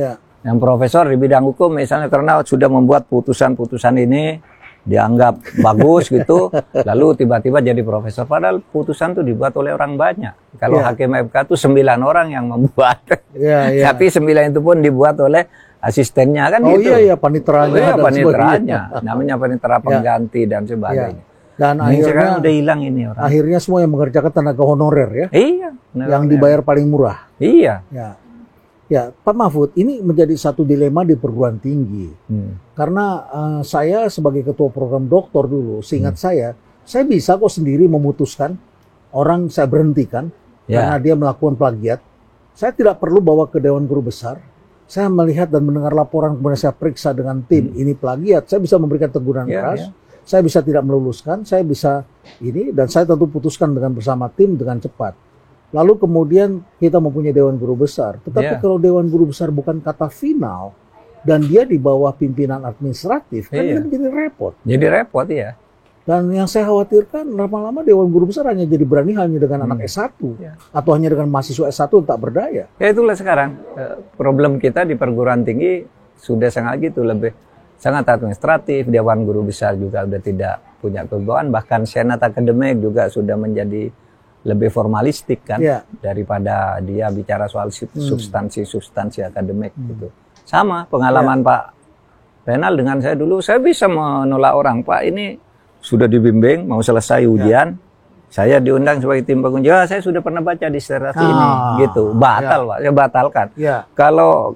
yang profesor di bidang hukum misalnya karena sudah membuat putusan-putusan ini dianggap bagus gitu, lalu tiba-tiba jadi profesor. Padahal putusan itu dibuat oleh orang banyak. Kalau hakim MK itu 9 orang yang membuat, tapi 9 itu pun dibuat oleh asistennya kan gitu. Paniteranya, namanya panitera pengganti dan sebagainya. Dan akhirnya udah hilang ini orang. Akhirnya semua yang mengerjakan tenaga honorer ya. Yang dibayar paling murah. Ya, Pak Mahfud, ini menjadi satu dilema di perguruan tinggi. Karena saya sebagai ketua program doktor dulu, seingat saya bisa kok sendiri memutuskan orang saya berhentikan karena dia melakukan plagiat. Saya tidak perlu bawa ke Dewan Guru Besar. Saya melihat dan mendengar laporan, kemudian saya periksa dengan tim, ini plagiat. Saya bisa memberikan teguran keras, saya bisa tidak meluluskan, saya bisa ini, dan saya tentu putuskan dengan bersama tim dengan cepat. Lalu kemudian kita mempunyai Dewan Guru Besar. Tetapi kalau Dewan Guru Besar bukan kata final dan dia di bawah pimpinan administratif, kan ini menjadi repot. Jadi repot ya. Dan yang saya khawatirkan lama-lama Dewan Guru Besar hanya jadi berani hanya dengan anak S1 atau hanya dengan mahasiswa S1 tak berdaya. Ya itulah sekarang problem kita di perguruan tinggi sudah sangat gitu, lebih sangat administratif. Dewan Guru Besar juga sudah tidak punya kewibawaan, bahkan senat akademik juga sudah menjadi lebih formalistik kan daripada dia bicara soal substansi akademik gitu. Sama pengalaman Pak Renal dengan saya dulu, saya bisa menolak orang, Pak ini sudah dibimbing mau selesai ujian, saya diundang sebagai tim penguji, saya sudah pernah baca disertasi ini gitu, batal Pak, saya batalkan.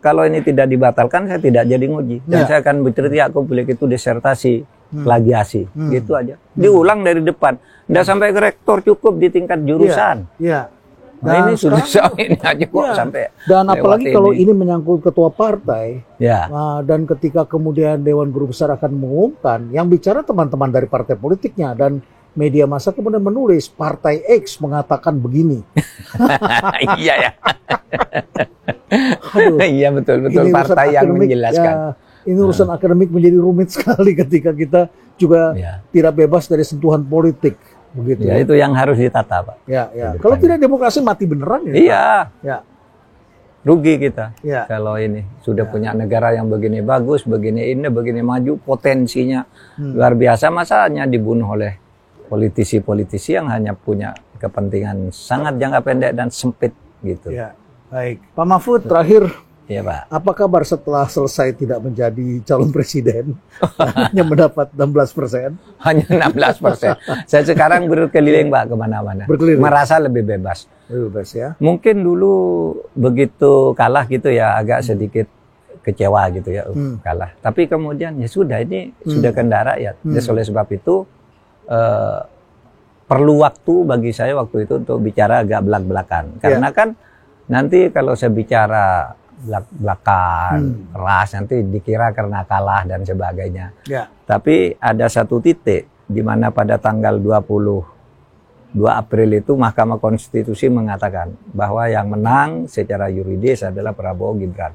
Kalau ini tidak dibatalkan saya tidak jadi nguji dan saya akan berteriak konflik itu disertasi plagiasi, gitu aja. Diulang dari depan, tidak sampai ke rektor, cukup di tingkat jurusan. Nah ini sudah ini aja kok sampai. Dan apalagi kalau ini menyangkut ketua partai, dan ketika kemudian Dewan Guru Besar akan mengumumkan, yang bicara teman-teman dari partai politiknya dan media massa kemudian menulis partai X mengatakan begini. Iya ya. Iya betul partai yang menjelaskan. Ini urusan akademik menjadi rumit sekali ketika kita juga tidak bebas dari sentuhan politik, begitu. Ya, itu yang harus ditata, Pak. Kalau tidak demokrasi mati beneran ya. Iya. Rugi kita. Kalau ini sudah punya negara yang begini bagus, begini indah, begini maju, potensinya luar biasa, masanya dibunuh oleh politisi-politisi yang hanya punya kepentingan sangat jangka pendek dan sempit gitu. Baik, Pak Mahfud terakhir. Iya Pak. Apa kabar setelah selesai tidak menjadi calon presiden? Hanya mendapat 16%. Hanya 16%. Saya sekarang berkeliling Pak kemana-mana. Merasa lebih bebas. Bebas ya. Mungkin dulu begitu kalah gitu ya agak sedikit kecewa gitu ya kalah. Tapi kemudian ya sudah ini sudah kendara ya. Oleh sebab itu perlu waktu bagi saya waktu itu untuk bicara agak belak-belakan. Karena kan nanti kalau saya bicara belak-belakan, keras, nanti dikira karena kalah dan sebagainya. Tapi ada satu titik di mana pada tanggal 22 April itu Mahkamah Konstitusi mengatakan bahwa yang menang secara yuridis adalah Prabowo Gibran.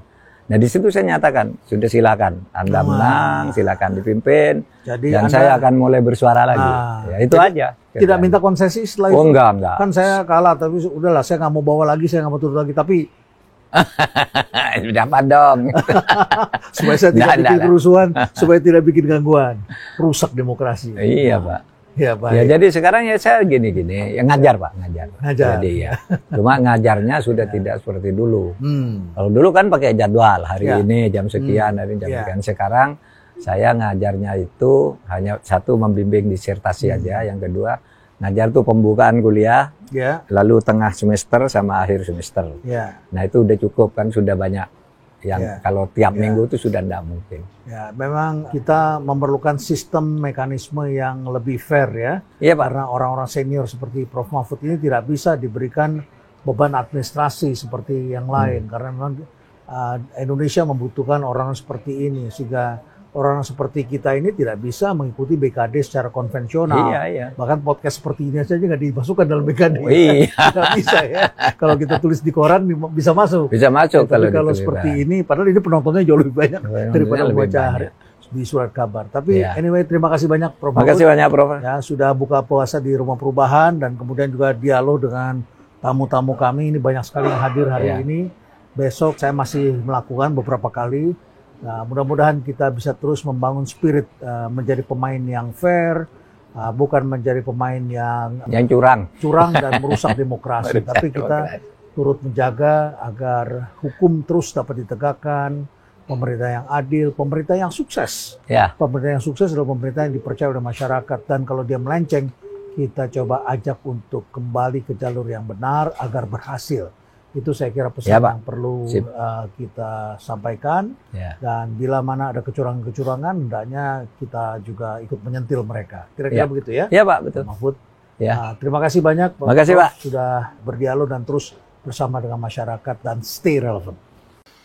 Nah di situ saya nyatakan, sudah silakan Anda menang, silakan dipimpin, dan saya akan mulai bersuara lagi. Ya, itu aja. Tidak minta konsesi setelah itu? Enggak. Kan saya kalah, tapi udahlah saya nggak mau bawa lagi, saya nggak mau turun lagi, tapi dapat dong. Supaya saya tidak bikin kerusuhan, supaya tidak bikin gangguan, rusak demokrasi. Iya Pak. Ya, baik. Ya jadi sekarang ya saya gini-gini, ya ngajar Pak, ngajar. Jadi ya, cuma ngajarnya sudah tidak seperti dulu. Kalau dulu kan pakai jadwal, hari ini jam sekian, hari ini jam sekian. Sekarang saya ngajarnya itu hanya satu membimbing disertasi aja, yang kedua ngajar tuh pembukaan kuliah, lalu tengah semester sama akhir semester. Nah itu udah cukup kan, sudah banyak yang kalau tiap minggu itu sudah tidak mungkin. Ya, memang kita memerlukan sistem mekanisme yang lebih fair ya. Iya Pak. Karena orang-orang senior seperti Prof. Mahfud ini tidak bisa diberikan beban administrasi seperti yang lain. Karena memang Indonesia membutuhkan orang seperti ini, sehingga orang seperti kita ini tidak bisa mengikuti BKD secara konvensional. Bahkan podcast seperti ini saja nggak dimasukkan dalam BKD. Nggak bisa ya. Kalau kita tulis di koran bisa masuk. Bisa masuk. Tapi kalau seperti ini, padahal ini penontonnya jauh lebih banyak daripada membaca di surat kabar. Tapi anyway, terima kasih banyak Prof. Terima kasih banyak Prof. Ya, sudah buka puasa di Rumah Perubahan dan kemudian juga dialog dengan tamu-tamu kami. Ini banyak sekali yang hadir hari ini. Besok saya masih melakukan beberapa kali. Nah, mudah-mudahan kita bisa terus membangun spirit menjadi pemain yang fair, bukan menjadi pemain yang curang dan merusak demokrasi. Tapi kita turut menjaga agar hukum terus dapat ditegakkan, pemerintah yang adil, pemerintah yang sukses. Pemerintah yang sukses adalah pemerintah yang dipercaya oleh masyarakat, dan kalau dia melenceng, kita coba ajak untuk kembali ke jalur yang benar agar berhasil. Itu saya kira pesan yang perlu kita sampaikan. Dan bila mana ada kecurangan-kecurangan, hendaknya kita juga ikut menyentil mereka. Kira-kira begitu ya? Iya Pak, betul. Mahfud. Terima kasih banyak Pak. Makasih Pak. Sudah berdialog dan terus bersama dengan masyarakat dan stay relevant.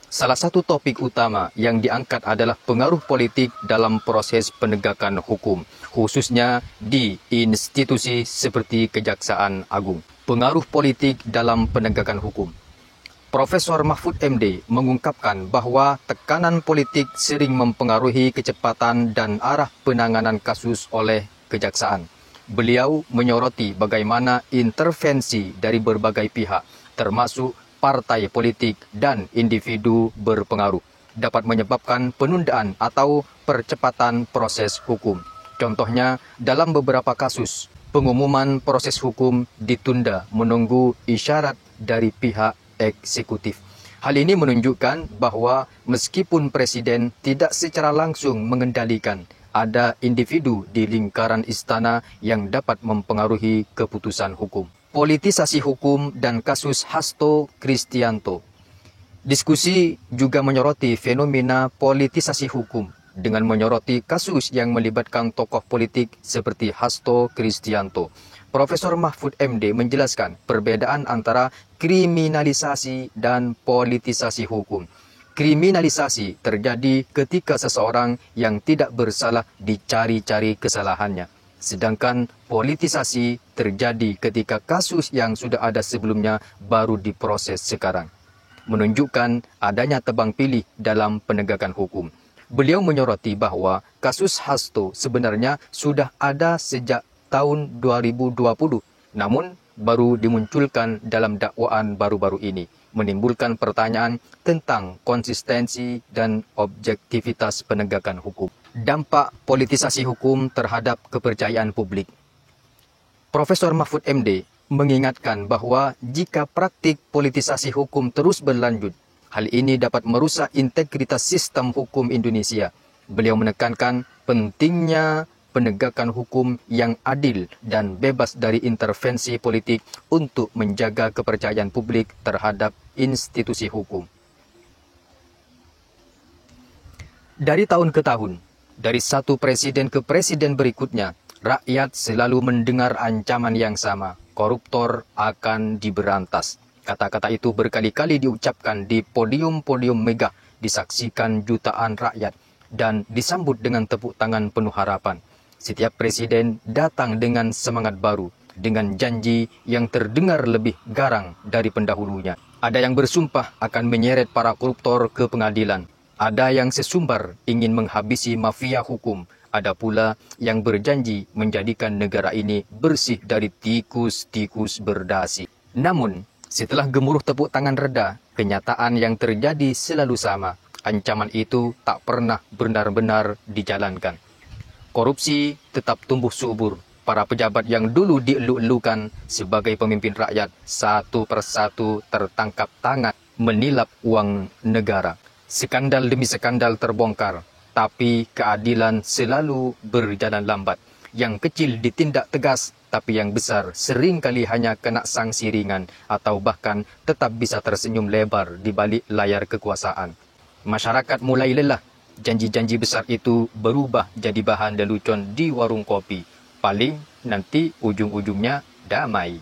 Salah satu topik utama yang diangkat adalah pengaruh politik dalam proses penegakan hukum, khususnya di institusi seperti Kejaksaan Agung. Pengaruh politik dalam penegakan hukum. Profesor Mahfud MD mengungkapkan bahwa tekanan politik sering mempengaruhi kecepatan dan arah penanganan kasus oleh kejaksaan. Beliau menyoroti bagaimana intervensi dari berbagai pihak, termasuk partai politik dan individu berpengaruh, dapat menyebabkan penundaan atau percepatan proses hukum. Contohnya, dalam beberapa kasus, pengumuman proses hukum ditunda menunggu isyarat dari pihak eksekutif. Hal ini menunjukkan bahwa meskipun presiden tidak secara langsung mengendalikan, ada individu di lingkaran istana yang dapat mempengaruhi keputusan hukum. Politisasi hukum dan kasus Hasto Kristianto. Diskusi juga menyoroti fenomena politisasi hukum dengan menyoroti kasus yang melibatkan tokoh politik seperti Hasto Kristianto. Profesor Mahfud MD menjelaskan perbedaan antara kriminalisasi dan politisasi hukum. Kriminalisasi terjadi ketika seseorang yang tidak bersalah dicari-cari kesalahannya. Sedangkan politisasi terjadi ketika kasus yang sudah ada sebelumnya baru diproses sekarang. Menunjukkan adanya tebang pilih dalam penegakan hukum. Beliau menyoroti bahwa kasus Hasto sebenarnya sudah ada sejak tahun 2020, namun baru dimunculkan dalam dakwaan baru-baru ini, menimbulkan pertanyaan tentang konsistensi dan objektivitas penegakan hukum. Dampak politisasi hukum terhadap kepercayaan publik. Profesor Mahfud MD mengingatkan bahwa jika praktik politisasi hukum terus berlanjut, hal ini dapat merusak integritas sistem hukum Indonesia. Beliau menekankan pentingnya penegakan hukum yang adil dan bebas dari intervensi politik untuk menjaga kepercayaan publik terhadap institusi hukum. Dari tahun ke tahun, dari satu presiden ke presiden berikutnya, rakyat selalu mendengar ancaman yang sama, koruptor akan diberantas. Kata-kata itu berkali-kali diucapkan di podium-podium megah, disaksikan jutaan rakyat, dan disambut dengan tepuk tangan penuh harapan. Setiap presiden datang dengan semangat baru, dengan janji yang terdengar lebih garang dari pendahulunya. Ada yang bersumpah akan menyeret para koruptor ke pengadilan. Ada yang sesumbar ingin menghabisi mafia hukum. Ada pula yang berjanji menjadikan negara ini bersih dari tikus-tikus berdasi. Namun, setelah gemuruh tepuk tangan reda, kenyataan yang terjadi selalu sama. Ancaman itu tak pernah benar-benar dijalankan. Korupsi tetap tumbuh subur. Para pejabat yang dulu dielu-elukan sebagai pemimpin rakyat satu persatu tertangkap tangan menilap uang negara. Skandal demi skandal terbongkar, tapi keadilan selalu berjalan lambat. Yang kecil ditindak tegas, tapi yang besar seringkali hanya kena sanksi ringan atau bahkan tetap bisa tersenyum lebar di balik layar kekuasaan. Masyarakat mulai lelah. Janji-janji besar itu berubah jadi bahan lelucon di warung kopi. Paling nanti ujung-ujungnya damai.